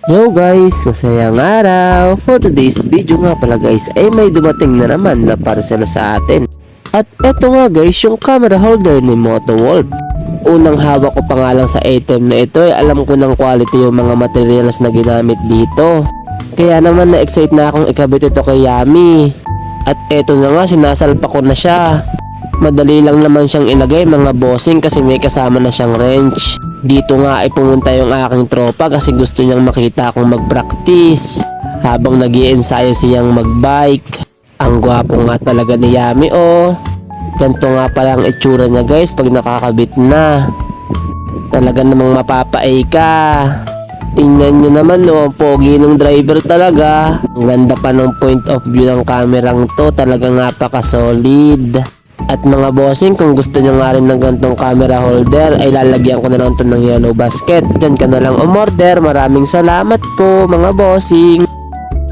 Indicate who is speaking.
Speaker 1: Yo guys, masayang araw! For today's video nga pala guys ay may dumating na naman na parcel sa atin. At eto nga guys yung camera holder ni Motowolf. Unang hawak ko pa nga lang sa item na ito ay alam ko ng quality yung mga materials na ginamit dito. Kaya naman na-excite na akong ikabit ito kay Yami. At eto na nga sinasalpa ko na siya. Madali lang naman siyang ilagay mga bossing kasi may kasama na siyang wrench. Dito nga ay pumunta yung aking tropa kasi gusto niyang makita akong mag-practice habang nag-i-ensayo siyang mag-bike. Ang gwapo nga talaga ni Yami oh. Ganto nga pala ang itsura niya guys pag nakakabit na. Talaga namang mapapaay ka. Tingnan nyo naman no, ang pogi ng driver talaga. Ang ganda pa ng point of view ng kamerang to, talaga napaka-solid. At mga bossing, kung gusto nyo nga rin ng gantong camera holder ay lalagyan ko na lang ito ng yellow basket. Diyan ka na lang umorder. Maraming salamat po mga bossing.